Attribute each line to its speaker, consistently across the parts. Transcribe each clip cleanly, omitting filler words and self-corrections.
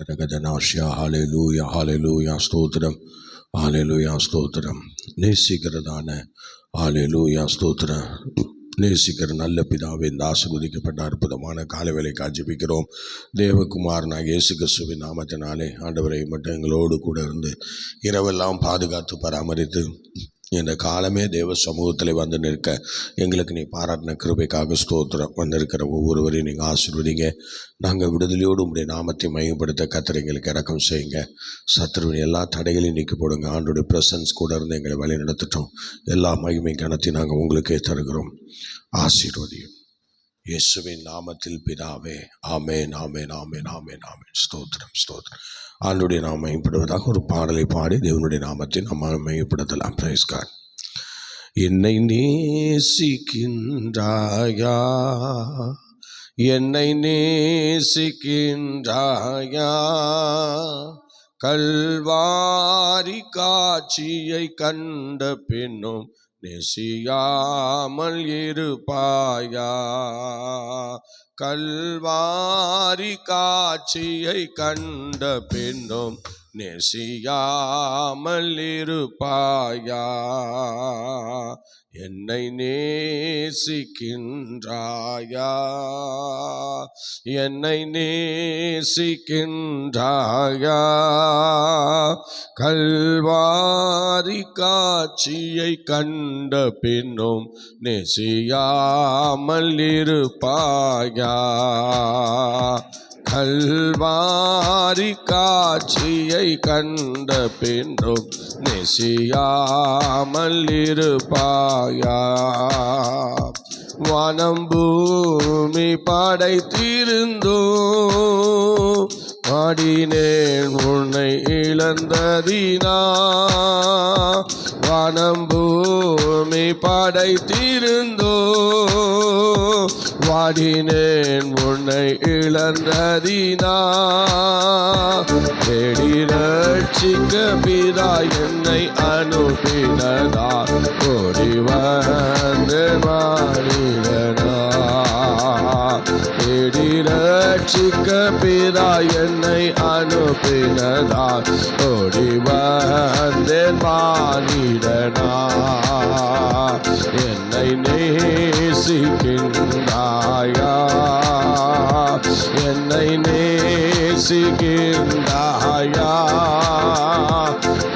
Speaker 1: ஹalleluya ஹalleluya ஸ்தோத்திரம் ஹalleluya ஸ்தோத்திரம். நேசிக்கிறதான ஹalleluya ஸ்தோத்திரம் நேசிக்கிற நல்ல பிதாவே, இந்த ஆசீர்வதிக்கப்பட்ட அற்புதமான காலவேளைக்காக ஜெபிக்கிறோம். தேவகுமாரனாகிய இயேசு கிறிஸ்துவின் நாமத்தினாலே ஆண்டவரை மட்டும் எங்களோடு கூட இருந்து இரவெல்லாம் பாதுகாத்து பராமரித்து இந்த காலமே தேவ சமூகத்தில் வந்து நிற்க எங்களுக்கு நீ பாராட்டின கிருபைக்காக ஸ்தோத்திரம். வந்திருக்கிற ஒவ்வொருவரையும் நீங்கள் ஆசீர்வதிங்க. நாங்கள் விடுதலையோடு உங்களுடைய நாமத்தை மையப்படுத்த கர்த்தர் எங்களுக்கு இரக்கம் செய்யுங்க. சத்துருவின் எல்லா தடைகளையும் நீக்கி போடுங்க. ஆண்டோடைய பிரசன்ஸ் கூட இருந்து எங்களை வழி நடத்திட்டோம். எல்லா மகிமை கணத்தை நாங்கள் உங்களுக்கே தருகிறோம். ஆசீர்வதியும் இயேசுவின் நாமத்தில் பிதாவே, ஆமேன் ஆமேன் ஆமேன் ஆமேன் ஆமேன். ஸ்தோத்திரம் ஸ்தோத்திரம். ஆண்டுடைய நாம் மையப்படுவதாக ஒரு பாடலை பாடி தேவனுடைய நாமத்தை நாம் மையப்படுத்தலாம். Price God. என்னை நேசிக்கின்றாயா, என்னை நேசிக்கின்றாயா, கல்வாரி காட்சியை கண்ட பின்னும் நேசியாமல் இருப்பாயா, கல்வாரி காட்சியை கண்ட பின்னும் நேசியாமல் இருப்பாயா, என்னை நேசிக்கின்றாயா, என்னை நேசிக்கின்றாயா, கல்வாரி காட்சியை கண்ட பின்னும் நேசியாமல் இருப்பாயா, கல்வாரி காட்சியை கண்ட பின்னும் நேசியாமல் இருப்பாயா, வானம் பூமி படைத்திருந்தோ பாடினேன் உன்னை இழந்ததினா, வானம் பூமி படைத்திருந்தோ வாடினேன் உன்னை இழந்ததினா, தேடி ரட்சிக்க பிதா என்னை அனுப்பினதா, ஓடி வந்து மாறினதா, தேடி ரட்சிக்க பிதா என்னை அனுப்பினதா, ஓடி வந்தேன் மாறிடனா, என்னை நேசிக்கின்றாயா, என்னை நேசிக்கின்றாயா,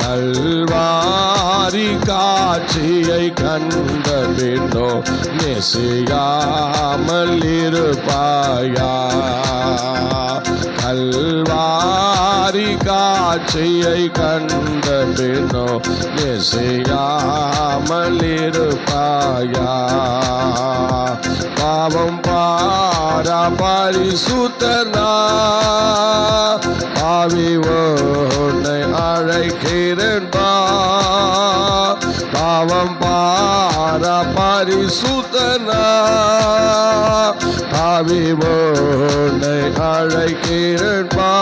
Speaker 1: கல்வாரி காட்சியை கண்ட பின்னோ நேசியாமல் இருப்பாயா, கல்வாரி காட்சியை கண்ட பின்னோ நேசியாமல் இருப்பாயா, பாவம் பாரா பரிசுத்தனா, பாவி உன்னை அழைக்கிறேன் பா, பாவம் பாரா பரிசுத்தனா, பாவி உன்னை அழைக்கிறேன் பா,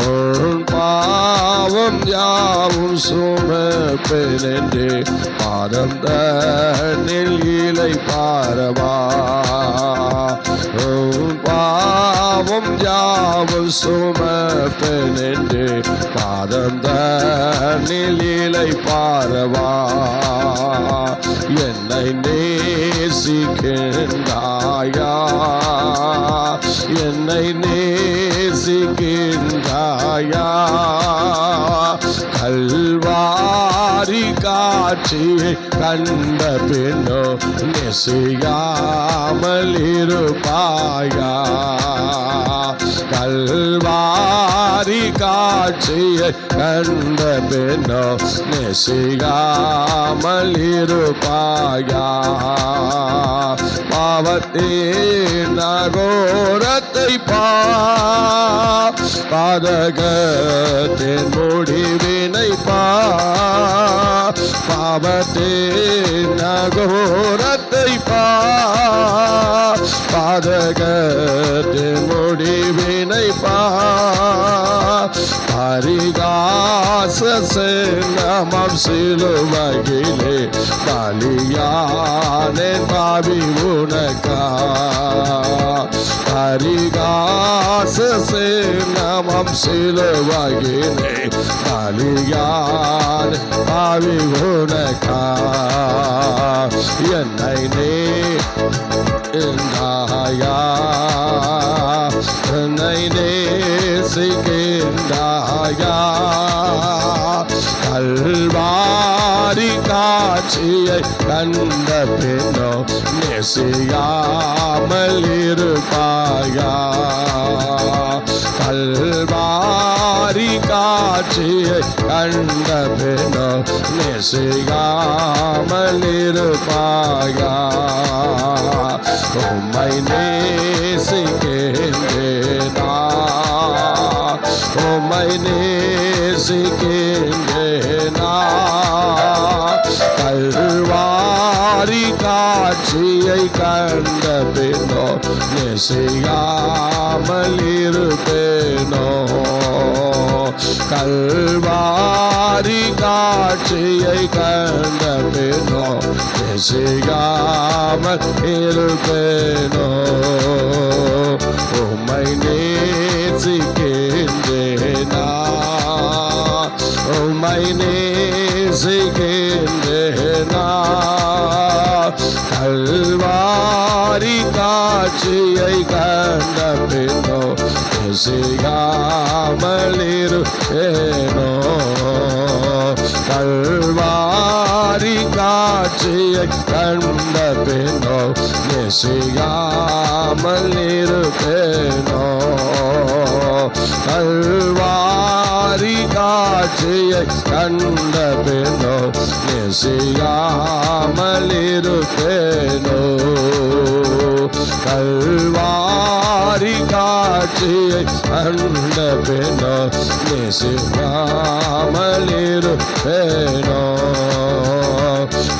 Speaker 1: உன் பாவம் யாவும் சுமப்பேன் என்று பாதம் தன்னில் இலை பாரவா, உன் பாவம் யாவும் சுமப்பேன் என்று பாதம் தன்னில் இலை பாரவா, என்னை நேசிக்கின்றாயா, என்னை நேசிக்கின்றாயா, கல்வாரி காட்சியை கண்ட பின்னோ நேசியாமல் இருப்பாயா, கல்வாரி காட்சியை கண்ட பின்னோ நேசியாமல் இருப்பாயா, பாவத்தின் நகோரத்தை பாதகத்தின் முடிவினை பாவத்தின் நகோரத்தை பாதகத்தின் முடிவினை பரிகாச நாமம் சிலுவையிலே பலியானேன் பாவி உனக்கா பரிகாச நாமம் சிலுவையிலே பலியான் பாவி உனக்கா என்னை நீ என்னை நேசிக்கின்றாயா கல்வாரி காட்சியை கண்ட பின்னோ நேசியாமல் இருப்பாயா கல்வாரி காட்சியை கண்ட பின்னோ நேசியாமல் இருப்பாயா உம்மை நேசிக்கின்றேனா உம்மை நேசிக்கின்றேனா கல்வாரி காட்சியை கண்ட பின்னோ நேசியாமல் இருப்பேனோ கல்வாரி காட்சியை கண்ட பின்னோ நேசியாமல் இருப்பேனோ உம்மை நேசிக்கின்றேனா உம்மை நேசிக்கின்றேனா கல்வாரி காட்சியை கண்ட பின்னோ நேசியாமல் இருப்பேனோ கல்வாரி காட்சியை கண்ட பின்னோ நேசியாமல் இருப்பேனோ கல்வாரி காட்சியை கண்ட பின்னோ நேசியாமல் இருப்பேனோ கல்வாரி காட்சியை கண்ட பின்னோ நேசியாமல் இருப்பேனோ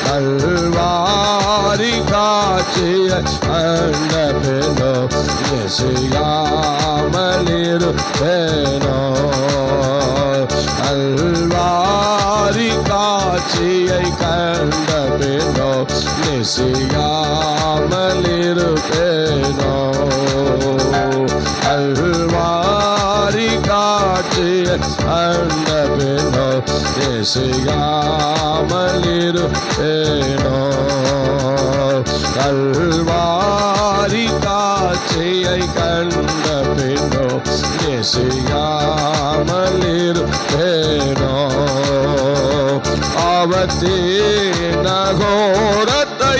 Speaker 1: கல்வாரி காட்சியை கண்ட பின்னோ நேசியாமல் இருப்பேனோ கல்வாரி காட்சியை கண்ட பின்னோ நேசியாமல் இருப்பேனோ கல்வாரி காட்சியை கண்ட பின்னோ நேசியாமல் இருப்பேனோ கல்வாரி காட்சியை கண்ட பின்னோ நேசியாமல் இருப்பேனோ ஆபத்தின் நகோரத்தை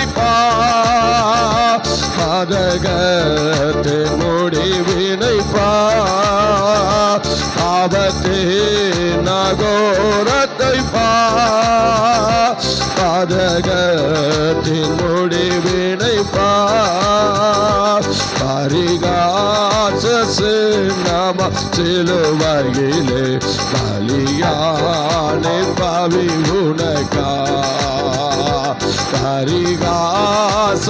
Speaker 1: பாதகத்தின் முடிவினை ஆபத்தின் நகோரத்தை பாதகத்தின் முடிவினை பரிகாச நாம சிலுவையிலே பலியானே பாவி உனக்கா பரிகாச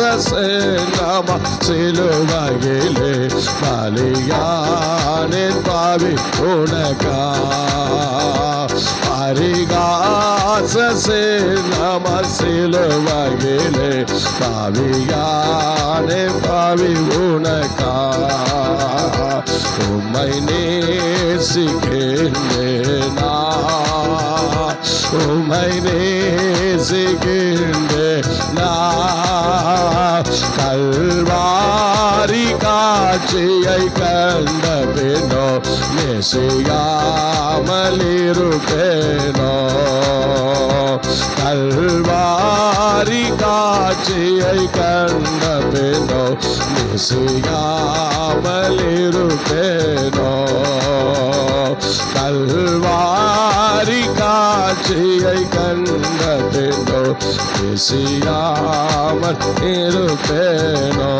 Speaker 1: நாம சிலுவையிலே பலியானே பாவி உனக்கா பரிகாச நாம சிலுவையிலே பாவியானே பாவி உனக்கா உம்மை நேசிக்கின்றேனா உம்மை நேசிக்கின்றேனா கல்வாரி காட்சியை கண்ட பின்னோ நேசியாமல் இருப்பேனோ கல்வாரி காட்சியை கண்ட பின்னோ நேசியாமல் இருப்பேனோ கல்வாரி காட்சியை கண்ட பின்னோ நேசியாமல் இருப்பேனோ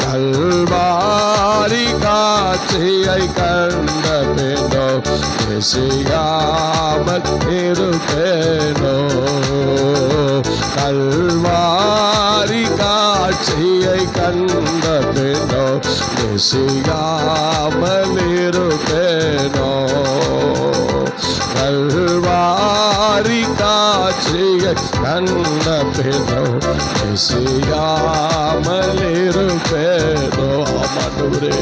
Speaker 1: கல்வாரி காட்சியை கண்ட பின்னோ நேசியாமல் இருப்பேனோ கல்வாரி காட்சியை கண்ட பின்னோ நேசியாமல் இருப்பேனோ செய்யாமல் இருப்பேனோ ஆண்டவரே.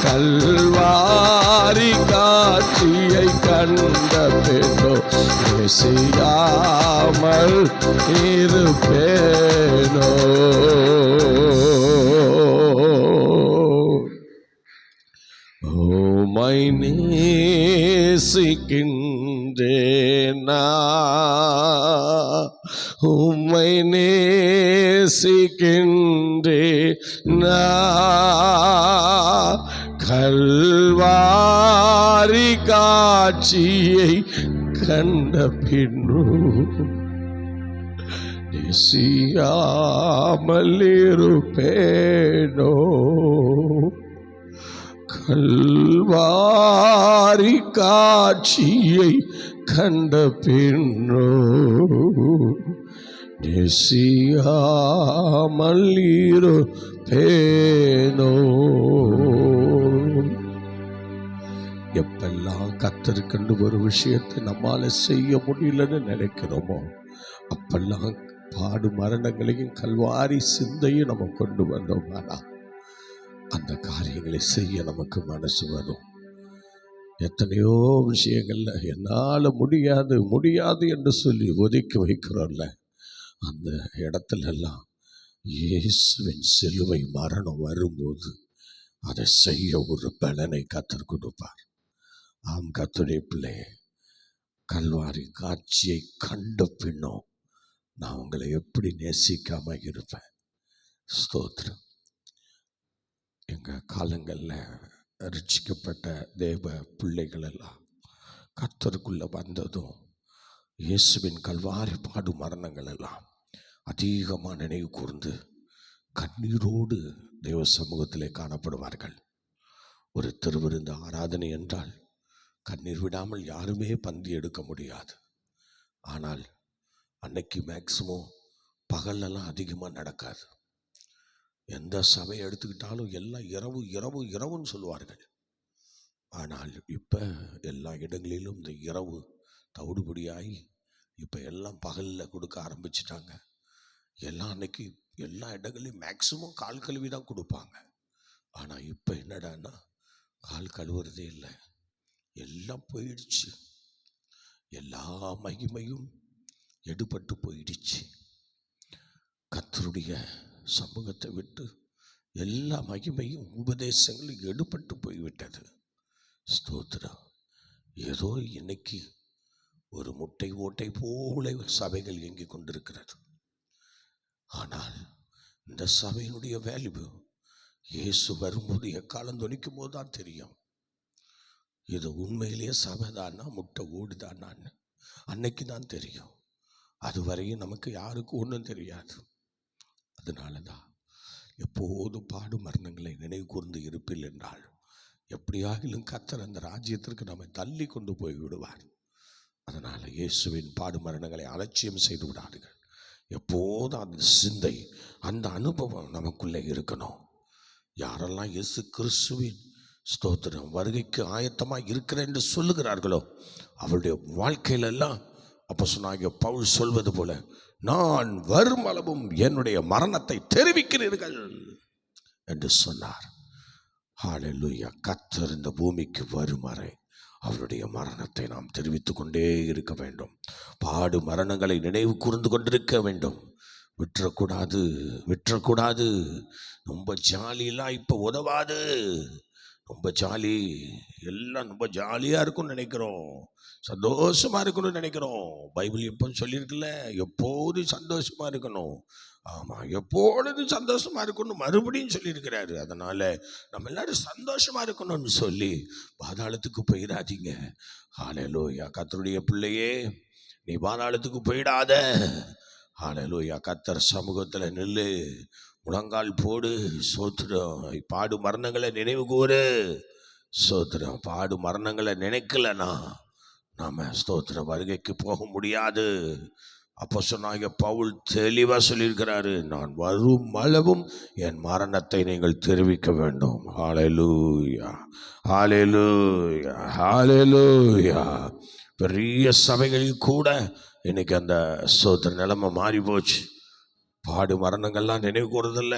Speaker 1: கல்வாரி காட்சியை கண்ட பெண்ணோ செய்யாமல் இருப்பேனோ. உம்மை நேசிக்கின்றேனா, உம்மை நேசிக்கின்றேனா, கல்வாரி காட்சியை கண்ட பின்னு நேசியாமல் இருப்பேனோ. கல்வாரி காட்சியை கண்ட பின்னோ நேசியாமல் இருப்பேனோ. எப்பெல்லாம் கர்த்தருக்கென்று ஒரு விஷயத்தை நம்மால செய்ய முடியலன்னு நினைக்கிறோமோ அப்பெல்லாம் பாடு மரணங்களையும் கல்வாரி சிந்தையும் நம்ம கொண்டு வந்தோம்னா அந்த காரியங்களை செய்ய நமக்கு மனசு வரும். எத்தனையோ விஷயங்கள்ல என்னால் முடியாது முடியாது என்று சொல்லி ஒதுக்கி வைக்கிறோம்ல, அந்த இடத்துல எல்லாம் இயேசுவின் சிலுவை மரணம் வரும்போது அதை செய்ய ஒரு பலனை கர்த்தர் கொடுப்பார். ஆம் கர்த்தருடைய பிள்ளை, கல்வாரி காட்சியை கண்ட பின்னும் நான் உங்களை எப்படி நேசிக்காம இருப்பேன். ஸ்தோத்திரம். எங்கள் காலங்களில் ரட்சிக்கப்பட்ட தேவ பிள்ளைகள் எல்லாம் கர்த்தருக்குள்ளே வந்ததும் இயேசுவின் கல்வாரி பாடு மரணங்கள் எல்லாம் அதிகமாக நினைவு கூர்ந்து கண்ணீரோடு தேவ சமூகத்திலே காணப்படுவார்கள். ஒரு திருவிருந்து ஆராதனை என்றால் கண்ணீர் விடாமல் யாருமே பந்தி எடுக்க முடியாது. ஆனால் அன்னைக்கு மேக்சிமம் பகலெல்லாம் அதிகமாக நடக்காது. எந்த சபையை எடுத்துக்கிட்டாலும் எல்லாம் இரவு இரவு இரவுன்னு சொல்லுவார்கள். ஆனால் இப்போ எல்லா இடங்களிலும் இந்த இரவு தவிடுபடியாகி இப்போ எல்லாம் பகலில் கொடுக்க ஆரம்பிச்சிட்டாங்க. எல்லாம் அன்னைக்கு எல்லா இடங்களையும் மேக்சிமம் கால் கழுவி தான் கொடுப்பாங்க. ஆனால் இப்போ என்னடான்னா கால் கழுவுறதே இல்லை, எல்லாம் போயிடுச்சு. எல்லா மகிமையும் எடுபட்டு போயிடுச்சு. கர்த்தருடைய சமூகத்தை விட்டு எல்லா மகிமையும் உபதேசங்களும் எடுபட்டு போய்விட்டது. ஸ்தோத்திரம். ஏதோ இன்னைக்கு ஒரு முட்டை ஓட்டை போல சபைகள் இயங்கிக் கொண்டிருக்கிறது. ஆனால் இந்த சபையினுடைய வேல்யூ இயேசு வரும்போது எக்காலம் துணிக்கும் போது தான் தெரியும். இது உண்மையிலேயே சபைதானா முட்டை ஓடுதானான்னு அன்னைக்கு தான் தெரியும். அதுவரையும் நமக்கு யாருக்கும் ஒன்றும் தெரியாது. அதனால தான் எப்போதும் பாடு மரணங்களை நினைவு கூர்ந்து இருப்பில் என்றால் எப்படியாகிலும் கர்த்தர் அந்த ராஜ்யத்திற்கு நம்மை தள்ளி கொண்டு போய் விடுவார். அதனால் இயேசுவின் பாடு மரணங்களை அலட்சியம் செய்து விடாதுகள். எப்போதும் அந்த சிந்தை அந்த அனுபவம் நமக்குள்ளே இருக்கணும். யாரெல்லாம் இயேசு கிறிஸ்துவின் ஸ்தோத்திரம் வருகைக்கு ஆயத்தமாக இருக்கிறேன் என்று சொல்லுகிறார்களோ அவருடைய வாழ்க்கையிலெல்லாம் அப்போஸ்தலனாகிய பவுல் சொல்வது போல, நான் வரும் அளவும் என்னுடைய மரணத்தை தெரிவிக்கிறீர்கள் என்று சொன்னார். ஹல்லேலூயா. கர்த்தர் இந்த பூமிக்கு வரும் வரை அவருடைய மரணத்தை நாம் தெரிவித்துக் கொண்டே இருக்க வேண்டும். பாடு மரணங்களை நினைவு கூர்ந்து கொண்டிருக்க வேண்டும். விட்டுறக்கூடாது. ரொம்ப ஜாலியெல்லாம் இப்போ உதவாது. ரொம்ப ஜாலி எல்லாம் ரொம்ப ஜாலியாக இருக்கும்னு நினைக்கிறோம், சந்தோஷமாக இருக்கணும்னு நினைக்கிறோம். பைபிள் எப்போ சொல்லியிருக்குல்ல, எப்போதும் சந்தோஷமாக இருக்கணும். ஆமாம், எப்பொழுதும் சந்தோஷமாக இருக்கணும் மறுபடியும் சொல்லியிருக்கிறாரு. அதனால் நம்ம எல்லாரும் சந்தோஷமாக இருக்கணும்னு சொல்லி பாதாளத்துக்கு போயிடாதீங்க. ஹல்லேலூயா. கர்த்தருடைய பிள்ளையே, நீ பாதாளத்துக்கு போயிடாத. ஹல்லேலூயா. கர்த்தர் சமூகத்தில் நில்லு, முழங்கால் போடு. சோத்திரம். பாடு மரணங்களை நினைவு கூறு. ஸ்தோத்திரம். பாடு மரணங்களை நினைக்கலனா நாம ஸ்தோத்திரம் வருகைக்கு போக முடியாது. அப்போஸ்தலனாகிய பவுல் தெளிவாக சொல்லியிருக்கிறாரு, நான் வரும் அளவும் என் மரணத்தை நீங்கள் தெரிவிக்க வேண்டும். ஹல்லேலூயா, ஹல்லேலூயா, ஹல்லேலூயா. பெரிய சபைகளில் கூட இன்னைக்கு அந்த ஸ்தோத்திர நிலைமை மாறி போச்சு. பாடு மரணங்கள்லாம் நினைவு கூறதில்ல.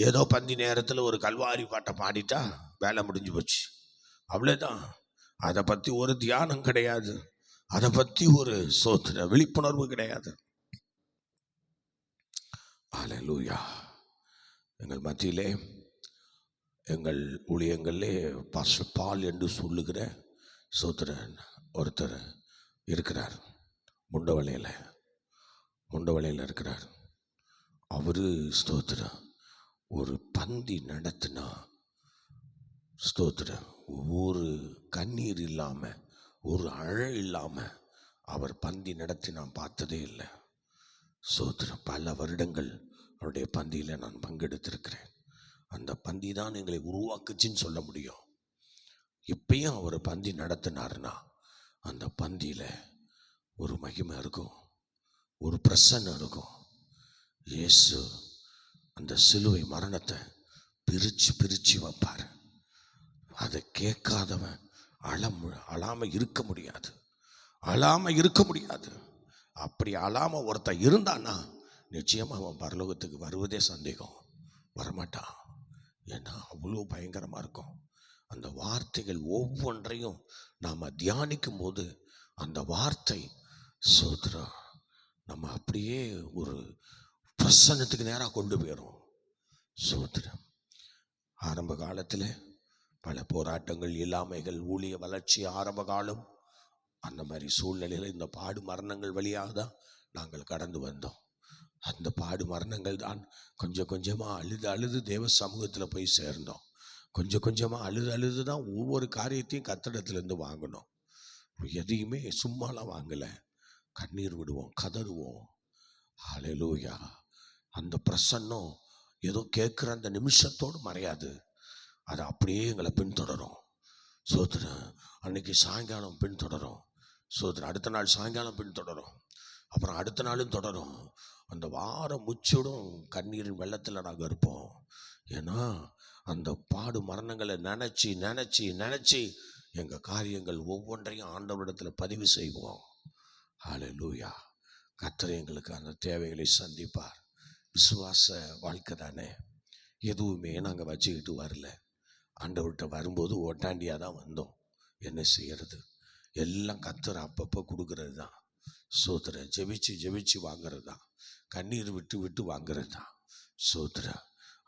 Speaker 1: ஏதோ பந்தி நேரத்தில் ஒரு கல்வாரி பாட்டை பாடிட்டா வேலை முடிஞ்சு போச்சு, அவ்வளோதான். அதை பற்றி ஒரு தியானம் கிடையாது, அதை பற்றி ஒரு சோத்திர விழிப்புணர்வு கிடையாது. அல்லேலூயா. எங்கள் மத்தியிலே எங்கள் ஊழியங்களிலே பாஸ்டர் பால் என்று சொல்லுகிற சோத்திரன் ஒருத்தர் இருக்கிறார். முண்டவளையில் இருக்கிறார். அவரு ஸ்தோத்திரம் ஒரு பந்தி நடத்தினா ஸ்தோத்திரம் ஒரு கண்ணீர் இல்லாமல் ஒரு அழல் இல்லாமல் அவர் பந்தி நடத்தி நான் பார்த்ததே இல்லை. ஸ்தோத்திரம் பல வருடங்கள் அவருடைய பந்தியில் நான் பங்கெடுத்திருக்கிறேன். அந்த பந்தி தான் எங்களை உருவாக்குச்சின்னு சொல்ல முடியும். இப்பயும் அவர் பந்தி நடத்தினார்னா அந்த பந்தியில் ஒரு மகிமை இருக்கும், ஒரு பிரசன்னம் இருக்கும். இயேசு அந்த சிலுவை மரணத்தை பிரித்து வைப்பார். அதை கேட்காதவன் அழாமல் இருக்க முடியாது. அப்படி அழாமல் ஒருத்தன் இருந்தான்னா நிச்சயமாக அவன் பரலோகத்துக்கு வருவதே சந்தேகம், வரமாட்டான். ஏன்னா அவ்வளோ பயங்கரமாக இருக்கும். அந்த வார்த்தைகள் ஒவ்வொன்றையும் நாம் தியானிக்கும் போது அந்த வார்த்தை சோத்ரா நம்ம அப்படியே ஒரு பிரசன்னத்துக்கு நேராக கொண்டு போயிடும். சோத்ரம் ஆரம்ப காலத்தில் பல போராட்டங்கள், இல்லாமைகள், ஊழிய வளர்ச்சி ஆரம்ப காலம், அந்த மாதிரி சூழ்நிலையில் இந்த பாடு மரணங்கள் வழியாக தான் நாங்கள் கடந்து வந்தோம். அந்த பாடு மரணங்கள் தான் கொஞ்சம் கொஞ்சமாக அழுது தேவ சமூகத்தில் போய் சேர்ந்தோம். கொஞ்சம் கொஞ்சமாக அழுது தான் ஒவ்வொரு காரியத்தையும் கர்த்தரிடத்திலிருந்து வாங்கணும். எதையுமே சும்மாலாம் வாங்கலை. கண்ணீர் விடுவோம், கதறுவோம். ஹல்லேலூயா. அந்த பிரசன்னம் ஏதோ கேட்குற அந்த நிமிஷத்தோடு மறையாது, அது அப்படியே எங்களை பின்தொடரும். சோதரன் அன்னைக்கு சாயங்காலம் பின்தொடரும், சோதரன் அடுத்த நாள் சாயங்காலம் பின்தொடரும், அப்புறம் அடுத்த நாளும் தொடரும். அந்த வாரம் முச்சோடும் கண்ணீரின் வெள்ளத்தில் நாங்கள் இருப்போம். ஏன்னா அந்த பாடு மரணங்களை நினச்சி நினச்சி நினச்சி எங்கள் காரியங்கள் ஒவ்வொன்றையும் ஆண்டவரிடத்தில் பதிவு செய்வோம். ஹல்லேலூயா. கர்த்தர் எங்களுக்கு அந்த தேவைகளை சந்திப்பார். விசுவாச வாழ்க்கை தானே, எதுவுமே நாங்கள் வச்சுக்கிட்டு வரல. ஆண்டவர்கிட்ட வரும்போது ஓட்டாண்டியாக தான் வந்தோம். என்ன செய்கிறது, எல்லாம் கர்த்தர் அப்பப்போ கொடுக்கறது தான். சோத்திர ஜெபிச்சு வாங்கிறது தான், கண்ணீர் விட்டு வாங்கிறது தான். சோத்திர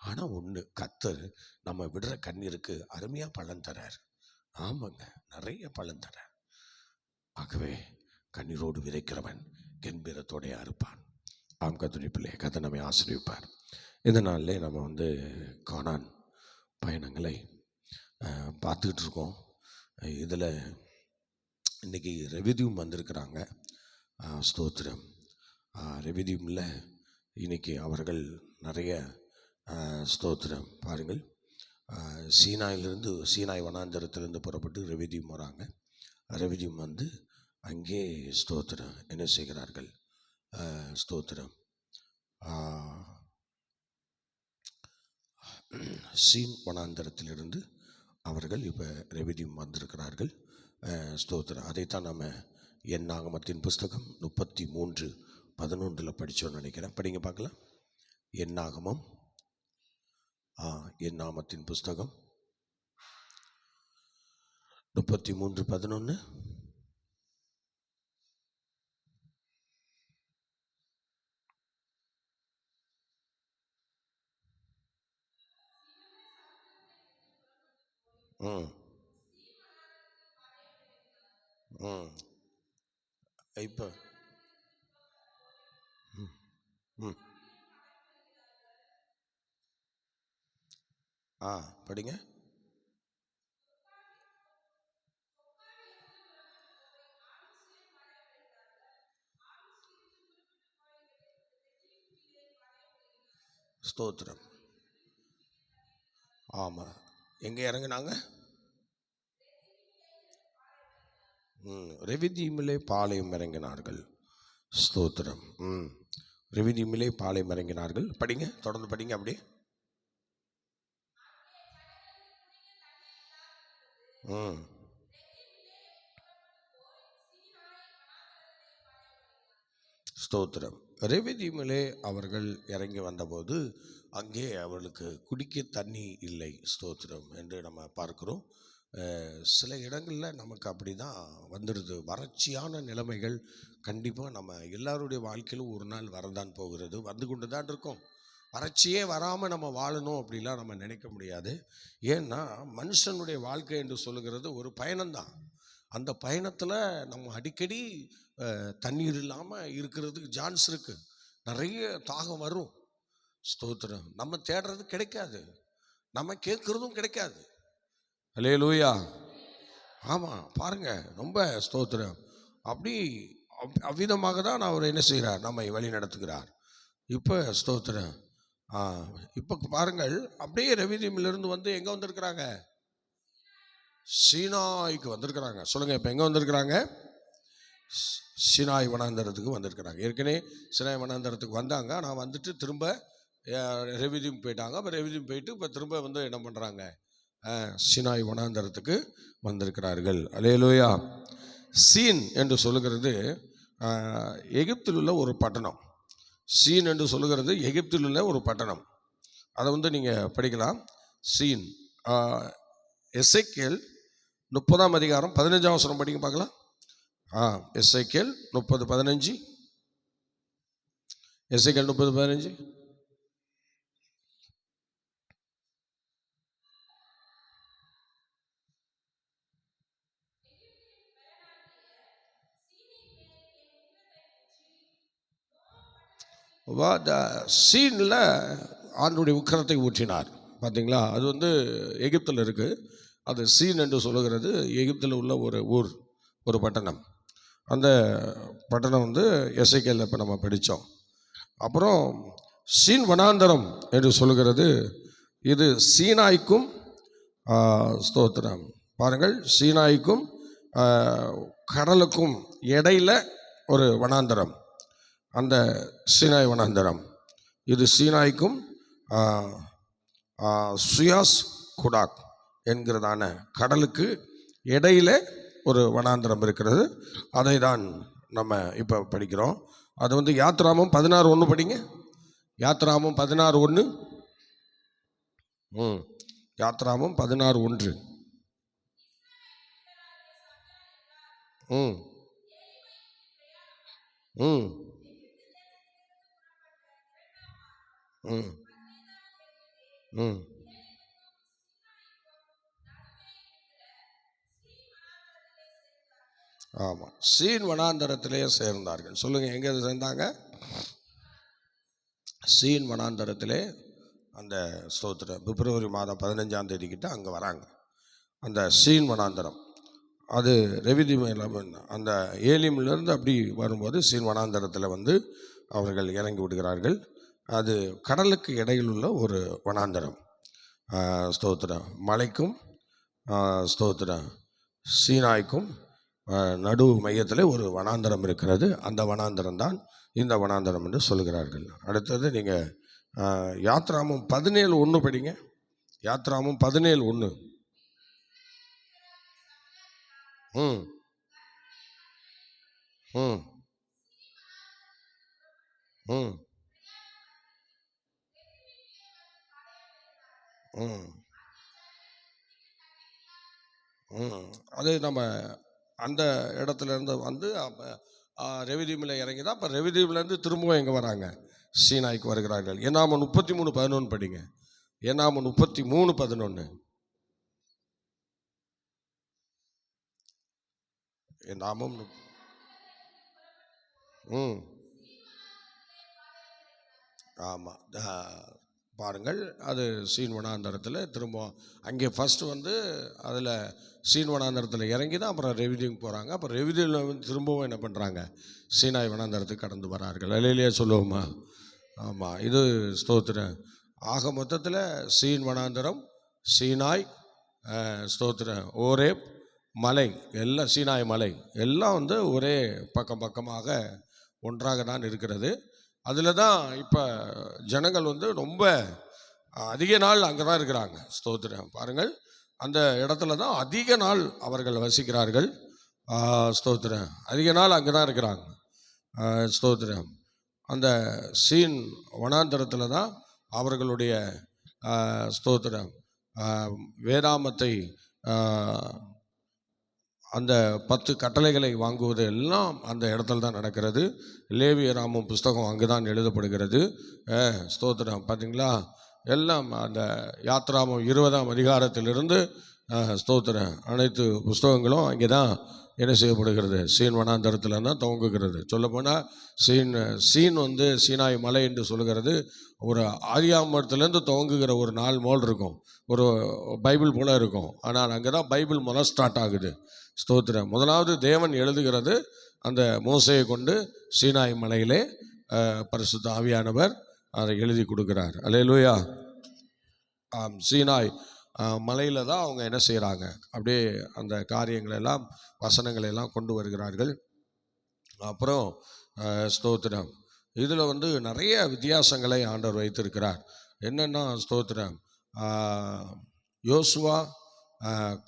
Speaker 1: ஆனால் ஒன்று, கர்த்தர் நம்ம விடுற கண்ணீருக்கு அருமையாக பலன் தரார். ஆமாங்க, நிறைய பலன் தரார். ஆகவே கண்ணீரோடு விதைக்கிறவன் கெம்பீரத்தோடையா இருப்பான். ஆம் கர்த்தருடைய பிள்ளையை கர்த்தர் நம்மை ஆசீர்வதிப்பார். இந்த நாளிலே நம்ம கானான் பயணங்களை பார்த்துக்கிட்டு இருக்கோம். இதில் இன்றைக்கி ரெவிடியூம் வந்திருக்கிறாங்க. ஸ்தோத்திரம். ரெவிடியூமில் இன்றைக்கி அவர்கள் நிறைய ஸ்தோத்திரம் பாருங்கள், சீனாய் வனாந்தரத்திலிருந்து புறப்பட்டு ரெவிடியூம் வராங்க. ரெவிடியூம் வந்து அங்கே ஸ்தோத்திரம் என்ன செய்கிறார்கள், ஸ்தோத்திரம் சீன் வனாந்தரத்திலிருந்து அவர்கள் இப்போ ரெவிடியூம் வந்திருக்கிறார்கள். ஸ்தோத்திரம். அதைத்தான் நம்ம என்னாகமத்தின் புஸ்தகம் 33:11 படித்தோன்னு நினைக்கிறேன். படிங்க பார்க்கலாம். என்னாகமத்தின் புஸ்தகம் 33:11. இப்போ படிங்க. ஸ்தோத்திரம். ஆமாம், எங்கே இறங்குனாங்க? ரெவிதீமிலே பாளையம் இறங்கினார்கள். ஸ்தோத்திரம். ரெவிதீமிலே பாளையம் இறங்கினார்கள். படிங்க, தொடர்ந்து படிங்க. அப்படி ஸ்தோத்திரம். ரெவிதீமிலே அவர்கள் இறங்கி வந்தபோது அங்கே அவர்களுக்கு குடிக்க தண்ணி இல்லை. ஸ்தோத்திரம் என்று நம்ம பார்க்கிறோம். சில இடங்களில் நமக்கு அப்படி தான் வந்துடுது. வறட்சியான நிலைமைகள் கண்டிப்பாக நம்ம எல்லாருடைய வாழ்க்கையிலும் ஒரு நாள் வரதான் போகிறது, வந்து கொண்டு தான் இருக்கும். வறட்சியே வராமல் நம்ம வாழணும் அப்படிலாம் நம்ம நினைக்க முடியாது. ஏன்னா மனுஷனுடைய வாழ்க்கை என்று சொல்லுகிறது ஒரு பயணம்தான். அந்த பயணத்தில் நம்ம அடிக்கடி தண்ணீர் இல்லாமல் இருக்கிறதுக்கு சான்ஸ் இருக்குது. நிறைய தாகம் வரும். ஸ்தோத்திரம். நம்ம தேடுறது கிடைக்காது, நம்ம கேட்குறதும் கிடைக்காது. அல்லேலூயா. ஆமாம், பாருங்க, ரொம்ப ஸ்தோத்திரம். அப்படி அவ்விதமாக தான் அவர் என்ன செய்கிறார், நம்மை வழி நடத்துகிறார். இப்போ ஸ்தோத்திரம். இப்போ பாருங்கள், அப்படியே ரெவிதீமிலிருந்து வந்து எங்கே வந்திருக்கிறாங்க? சீனாய்க்கு வந்திருக்கிறாங்க. சொல்லுங்கள், இப்போ எங்கே வந்திருக்கிறாங்க? சீனாய் வனாந்தரத்துக்கு வந்திருக்கிறாங்க. ஏற்கனவே சீனாய் வனாந்தரத்துக்கு வந்தாங்க. ஆனால் வந்துட்டு திரும்ப ரெவிதீம் போயிட்டாங்க. அப்போ ரெவிதீம் போயிட்டு இப்போ திரும்ப வந்து என்ன பண்ணுறாங்க? சீனாய் வனாந்தரத்துக்கு வந்திருக்கிறார்கள். அல்லேலூயா. சீன் என்று சொல்லுகிறது எகிப்தில் உள்ள ஒரு பட்டணம். சீன் என்று சொல்லுகிறது எகிப்தில் உள்ள ஒரு பட்டணம். அதை வந்து நீங்கள் படிக்கலாம். சீன். எசேக்கியேல் 30ஆம் அதிகாரம் 15ஆம் வசனம் படிங்க பார்க்கலாம். எசேக்கியேல் 30:15. எசேக்கியேல் 30:15. சீனில் ஆண்டுடைய உக்கிரத்தை ஊற்றினார். பார்த்தீங்களா? அது வந்து எகிப்தில் இருக்குது. அது சீன் என்று சொல்லுகிறது எகிப்தில் உள்ள ஒரு ஊர், ஒரு பட்டணம். அந்த பட்டணம் வந்து எசேக்கியேல் இப்போ நம்ம படித்தோம். அப்புறம் சீன் வனாந்தரம் என்று சொல்லுகிறது இது சீனாய்க்கும் ஸ்தோத்திரம் பாருங்கள், சீனாய்க்கும் கடலுக்கும் இடையில ஒரு வனாந்தரம். அந்த சீனாய் வனாந்தரம் இது சீனாய்க்கும் சுயாஸ் குடாக் என்கிறதான கடலுக்கு இடையில ஒரு வனாந்தரம் இருக்கிறது. அதை தான் நம்ம இப்போ படிக்கிறோம். அது வந்து யாத்ராமம் 16:1 படிங்க. யாத்ராமம் 16:1. யாத்ராமம் 16:1. ம் ம் ம் ம் ஆமாம், சீன் வனாந்தரத்திலேயே சேர்ந்தார்கள். சொல்லுங்கள், எங்கே சேர்ந்தாங்க? சீன் வனாந்தரத்திலே. அந்த ஸ்தோத்திரம் பிப்ரவரி மாதம் 15ஆம் தேதி கிட்ட அங்கே வராங்க. அந்த சீன் வனாந்தரம் அது ரெவிதீம் அந்த ஏலிமிலிருந்து அப்படி வரும்போது சீன் வனாந்தரத்தில் வந்து அவர்கள் இறங்கி விடுகிறார்கள். அது கடலுக்கு இடையில் உள்ள ஒரு வனாந்தரம். ஸ்தோத்திரம். மலைக்கும் ஸ்தோத்திரம் சீனாய்க்கும் நடு மையத்தில் ஒரு வனாந்தரம் இருக்கிறது. அந்த வனாந்தரம் தான் இந்த வனாந்தரம் என்று சொல்கிறார்கள். அடுத்தது நீங்கள் யாத்ராமம் 17:1 படிங்க. யாத்ராமம் 17:1. ம் ம் ம் ம் ம் அது நம்ம அந்த இடத்துல இருந்து வந்து ரெவிதீமில் இறங்கி தான் இப்போ ரெவிதீம்லேருந்து திரும்பவும் எங்கே வராங்க? சீனாய்க்கு வருகிறார்கள். என்னாமம் 33:11 படிங்க. என்னாமம் 33:11. என்னாமம் ஆமாம், பாருங்கள். அது சீன் வனாந்தரத்தில் திரும்ப அங்கே ஃபஸ்ட்டு வந்து அதில் சீன் வனாந்தரத்தில் இறங்கி தான் அப்புறம் ரெவிதீம் போகிறாங்க. அப்புறம் ரெவிதீமில் வந்து திரும்பவும் என்ன பண்ணுறாங்க? சீனாய் வனாந்தரத்துக்கு கடந்து வரார்கள். அல்லேலூயா சொல்லுவோமா? ஆமாம், இது ஸ்தோத்திரம். ஆக மொத்தத்தில் சீன் வனாந்தரம், சீனாய், ஸ்தோத்திரம் ஓரேப் மலை, எல்லாம் சீனாய் மலை எல்லாம் வந்து ஒரே பக்கம் பக்கமாக ஒன்றாக தான் இருக்கிறது. அதில் தான் இப்போ ஜனங்கள் வந்து ரொம்ப அதிக நாள் அங்கே தான் இருக்கிறாங்க. ஸ்தோத்திரம். பாருங்கள், அந்த இடத்துல தான் அதிக நாள் அவர்கள் வசிக்கிறார்கள். ஸ்தோத்திரம். அதிக நாள் அங்கே தான் இருக்கிறாங்க. ஸ்தோத்திரம். அந்த சீன் வனாந்தரத்தில் தான் அவர்களுடைய ஸ்தோத்திரம் வேதாமத்தை அந்த 10 கட்டளைகளை வாங்குவது எல்லாம் அந்த இடத்துல தான் நடக்கிறது. லேவியராமம் புஸ்தகம் அங்கு தான் எழுதப்படுகிறது. ஸ்தோத்திரம். பார்த்தீங்களா, எல்லாம் அந்த யாத்ராமம் 20ஆம் அதிகாரத்திலிருந்து ஸ்தோத்திரம் அனைத்து புஸ்தகங்களும் அங்கே தான் என்ன செய்யப்படுகிறது, சீன் வனாந்தரத்தில் தான் துவங்குகிறது. சொல்லப்போனால் சீன் வந்து சீனாய் மலை என்று சொல்லுகிறது. ஒரு ஆதியாமத்திலேருந்து துவங்குகிற ஒரு நாள் போல் இருக்கும், ஒரு பைபிள் போல் இருக்கும். ஆனால் அங்கே தான் பைபிள் முதல் ஸ்டார்ட் ஆகுது. ஸ்தோத்திரம். முதலாவது தேவன் எழுதுகிறது அந்த மோசையை கொண்டு சீனாய் மலையிலே பரிசுத்த ஆவியானவர் அதை எழுதி கொடுக்கிறார். அல்லேலூயா. சீனாய் மலையில் தான் அவங்க என்ன செய்கிறாங்க, அப்படியே அந்த காரியங்களெல்லாம் வசனங்களெல்லாம் கொண்டு வருகிறார்கள். அப்புறம் ஸ்தோத்திரம், இதில் வந்து நிறைய வித்தியாசங்களை ஆண்டவர் வைத்திருக்கிறார். என்னென்னா ஸ்தோத்திரம், யோசுவா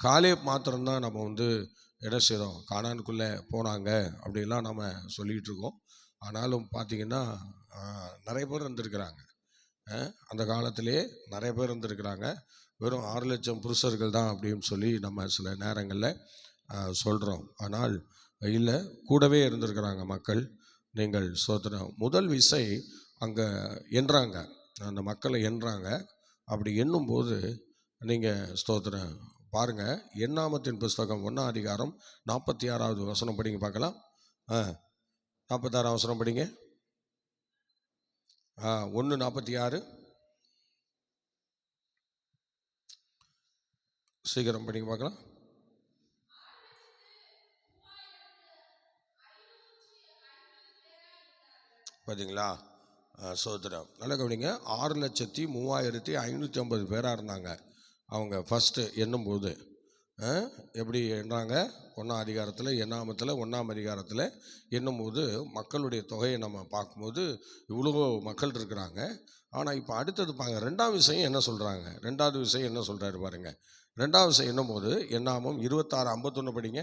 Speaker 1: காலேப் மாத்திரம்தான் நம்ம வந்து என்ன செய்கிறோம், கானானுக்குள்ளே போனாங்க அப்படிலாம் நம்ம சொல்லிகிட்டு இருக்கோம். ஆனாலும் பார்த்திங்கன்னா நிறைய பேர் இருந்திருக்கிறாங்க. அந்த காலத்திலே நிறைய பேர் இருந்திருக்கிறாங்க. வெறும் 6 லட்சம் புருஷர்கள் தான் அப்படின்னு சொல்லி நம்ம சில நேரங்களில் சொல்கிறோம். ஆனால் இல்லை, கூடவே இருந்திருக்கிறாங்க மக்கள். நீங்கள் ஸ்தோத்திரம், முதல் விசை அங்கே எண்ணுறாங்க, அந்த மக்களை எண்ணுறாங்க. அப்படி எண்ணும்போது நீங்கள் ஸ்தோத்திரம் பாருங்கள், எண்ணாமத்தின் புஸ்தகம் 1ஆம் அதிகாரம் 46வது வசனம் படிங்க பார்க்கலாம். 46ஆம் வசனம் படிங்க. 1:46 சீக்கிரம் படிங்க பார்க்கலாம். பார்த்தீங்களா, சோதரம் நல்லா கவனிங்க. 6,03,550 பேராக இருந்தாங்க அவங்க ஃபஸ்ட்டு எண்ணும்போது. எப்படி எண்ணாங்க, 1ஆம் அதிகாரத்தில் எண்ணாமத்தில் 1ஆம் அதிகாரத்தில் எண்ணும்போது மக்களுடைய தொகையை நம்ம பார்க்கும்போது இவ்வளோ மக்கள் இருக்கிறாங்க. ஆனால் இப்போ அடுத்தது பாருங்க, 2ஆம் விஷயம் என்ன சொல்கிறாங்க. 2வது விஷயம் என்ன சொல்கிறாரு பாருங்க. 2ஆவது விஷயம் என்னும்போது எண்ணாமம் 26:51 படிங்க.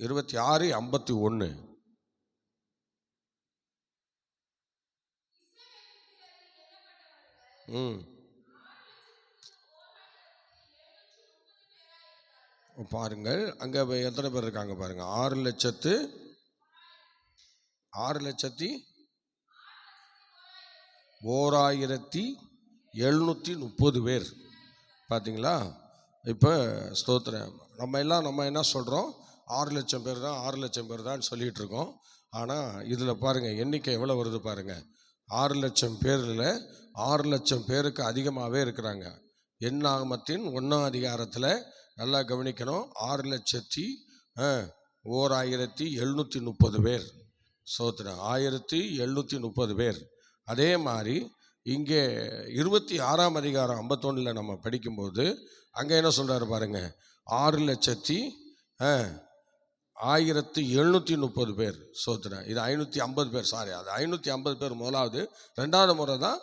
Speaker 1: 26:51. பாருங்கள், அங்கே எத்தனை பேர் இருக்காங்க பாருங்க. 6,01,730 பேர். பார்த்தீங்களா, இப்போ ஸ்தோத்திரம். நம்ம என்ன சொல்கிறோம், 6 லட்சம் பேர் தான், 6 லட்சம் பேர் தான் சொல்லிகிட்டு இருக்கோம். ஆனால் இதில் பாருங்கள் எண்ணிக்கை எவ்வளோ வருது பாருங்கள். 6 லட்சம் பேரில் 6 லட்சம் பேருக்கு அதிகமாகவே இருக்கிறாங்க. எண்ணாகமத்தின் 1ஆம் அதிகாரத்தில் நல்லா கவனிக்கணும். 6,01,730 பேர். சோத்திரம், 1,730 பேர். அதே மாதிரி இங்கே 26ஆம் அதிகாரம் 51 நம்ம படிக்கும்போது அங்கே என்ன சொல்கிறாரு பாருங்க, 6,01,730 பேர். சோத்திரம், இது 550 பேர். சாரி, அது 550 பேர் முதலாவது. 2வது முறை தான்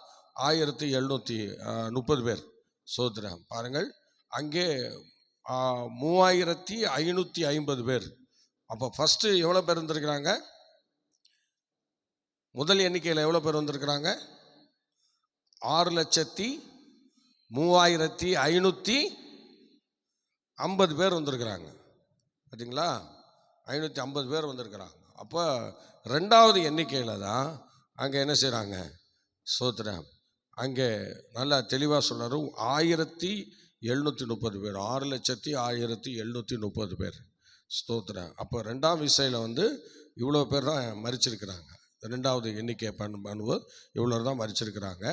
Speaker 1: 1,730 பேர். சோத்திரம், பாருங்கள், அங்கே 3,550 பேர். அப்போ ஃபஸ்ட்டு எவ்வளோ பேர் இருந்திருக்கிறாங்க, முதல் எண்ணிக்கையில் எவ்வளோ பேர் வந்திருக்கிறாங்க, 6,03,550 பேர் வந்திருக்கிறாங்க. பார்த்தீங்களா, 550 பேர் வந்திருக்கிறாங்க. அப்போ 2வது எண்ணிக்கையில் தான் அங்கே என்ன செய்கிறாங்க, சோத்திரம், அங்கே நல்லா தெளிவாக சொன்னார். 1,730 பேர், 6,01,730 பேர். ஸ்தோத்திரம். அப்போ 2ஆம் விசையில் வந்து இவ்வளோ பேர் தான் மரிச்சிருக்கிறாங்க. 2வது எண்ணிக்கை பண்ணும்போது இவ்வளோ தான் மரிச்சிருக்கிறாங்க.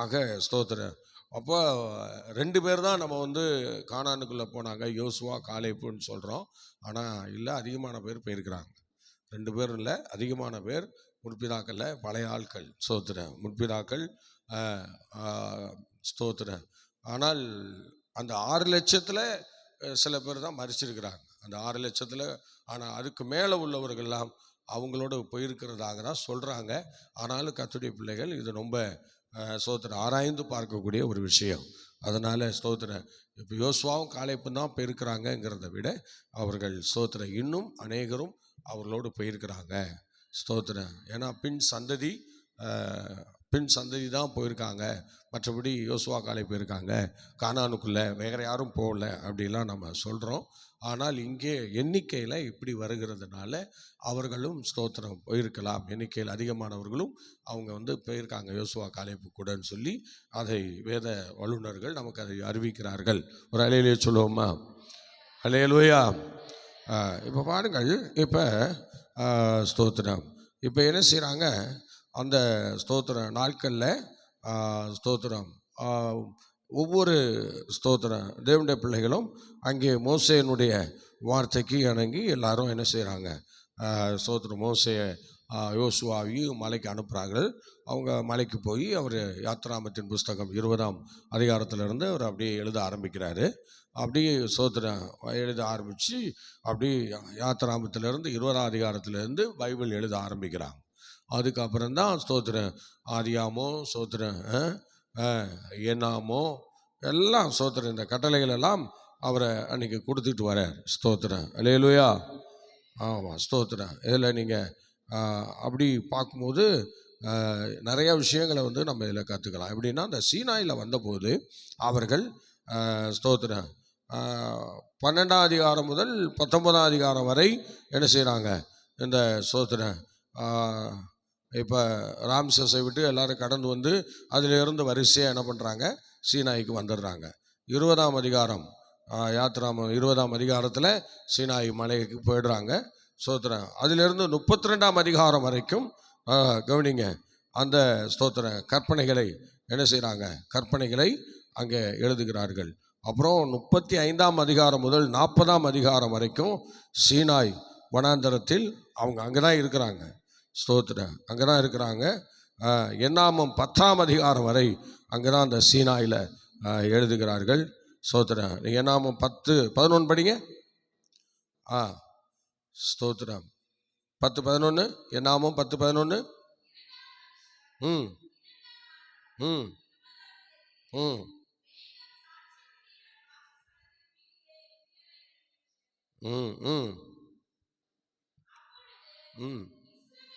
Speaker 1: ஆக ஸ்தோத்திரம். அப்போ 2 பேர் தான் நம்ம வந்து கானானுக்குள்ளே போனாங்க, யோசுவா காலேப்புன்னு சொல்கிறோம். ஆனால் இல்லை, அதிகமான பேர் போயிருக்கிறாங்க. 2 பேர் இல்லை, அதிகமான பேர் முற்பிதாக்களில் பழைய ஆட்கள். ஸ்தோத்திரம், முற்பிதாக்கள். ஸ்தோத்திரம். ஆனால் அந்த 6 லட்சத்தில் சில பேர் தான் மரிச்சிருக்கிறாங்க, அந்த 6 லட்சத்தில். ஆனால் அதுக்கு மேலே உள்ளவர்கள்லாம் அவங்களோட போயிருக்கிறதாக தான் சொல்கிறாங்க. ஆனாலும் கர்த்தருடைய பிள்ளைகள் இது ரொம்ப ஸ்தோத்திரம் ஆராய்ந்து பார்க்கக்கூடிய ஒரு விஷயம். அதனால் ஸ்தோத்திரம் இப்போ யோசுவாவும் காலேப்பும் தான் போயிருக்கிறாங்கங்கிறத விட அவர்கள் ஸ்தோத்திரம் இன்னும் அநேகரும் அவர்களோடு போயிருக்கிறாங்க. ஸ்தோத்திரம் ஏன்னா பின் சந்ததி தான் போயிருக்காங்க. மற்றபடி யோசுவா காலேப் போயிருக்காங்க, கானானுக்குள்ளே வேறு யாரும் போகல அப்படிலாம் நம்ம சொல்கிறோம். ஆனால் இங்கே எண்ணிக்கையில் இப்படி வருகிறதுனால அவர்களும் ஸ்தோத்திரம் போயிருக்கலாம். எண்ணிக்கையில் அதிகமானவர்களும் அவங்க போயிருக்காங்க யோசுவா காலேப்பு கூடன்னு சொல்லி அதை வேத வல்லுநர்கள் நமக்கு அதை அறிவிக்கிறார்கள். ஒரு அலையிலேயே சொல்லுவோமா? அலையலூயா. இப்போ பாருங்கள், இப்போ ஸ்தோத்திரம் இப்போ என்ன செய்கிறாங்க அந்த ஸ்தோத்திர நாட்களில் ஸ்தோத்திரம் ஒவ்வொரு ஸ்தோத்திரம் தேவனுடைய பிள்ளைகளும் அங்கே மோசேனுடைய வார்த்தைக்கு இணங்கி எல்லாரும் என்ன செய்கிறாங்க, ஸ்தோத்திரம் மோசேயை யோசுவாவையும் மலைக்கு அனுப்புகிறார்கள். அவங்க மலைக்கு போய் அவர் யாத்ராமத்தின் புஸ்தகம் 20ஆம் அதிகாரத்திலிருந்து அவர் அப்படியே எழுத ஆரம்பிக்கிறாரு. அப்படியே ஸ்தோத்திரம் எழுத ஆரம்பித்து அப்படி யாத்ராமத்திலிருந்து 20ஆம் அதிகாரத்திலேருந்து பைபிள் எழுத ஆரம்பிக்கிறாங்க. அதுக்கப்புறம்தான் ஸ்தோத்திரம் ஆதியாமோ ஸ்தோத்திரம் ஏனாமோ எல்லாம் ஸ்தோத்திரம் இந்த கட்டளைகள் எல்லாம் அவரை அன்னைக்கு கொடுத்துட்டு வரார். ஸ்தோத்திரம் அல்லேலூயா. ஆமாம் ஸ்தோத்திரம். இதில் நீங்கள் அப்படி பார்க்கும்போது நிறைய விஷயங்களை நம்ம இதில் கற்றுக்கலாம். எப்படின்னா அந்த சீனாயில் வந்தபோது அவர்கள் ஸ்தோத்திரம் 12ஆம் அதிகாரம் முதல் 19ஆம் அதிகாரம் வரை என்ன செய்கிறாங்க, இந்த ஸ்தோத்திரம் இப்போ ராம்சஸை விட்டு எல்லோரும் கடந்து அதிலிருந்து வரிசையாக என்ன பண்ணுறாங்க, சீனாய்க்கு வந்துடுறாங்க. 20ஆம் அதிகாரம் யாத்ராம 20ஆம் அதிகாரத்தில் சீனாய் மலைக்கு போயிடுறாங்க. ஸ்தோத்திரம் அதிலிருந்து 32ஆம் அதிகாரம் வரைக்கும் கவனிங்க, அந்த ஸ்தோத்திர கற்பனைகளை என்ன செய்கிறாங்க, கற்பனைகளை அங்கே எழுதுகிறார்கள். அப்புறம் 35ஆம் அதிகாரம் முதல் 40ஆம் அதிகாரம் வரைக்கும் சீனாய் வனாந்தரத்தில் அவங்க அங்கே தான் இருக்கிறாங்க. ஸ்தோத்திரம் அங்கே தான் இருக்கிறாங்க. என்னாமம் 10ஆம் அதிகாரம் வரை அங்கே தான் அந்த சீனாயில் எழுதுகிறார்கள். ஸ்தோத்திரம் என்னாமம் 10-11 படிங்க. ஸ்தோத்திரம் 10-11 என்னாமம் 10-11. ம் ம் ம் ம் ம் ம்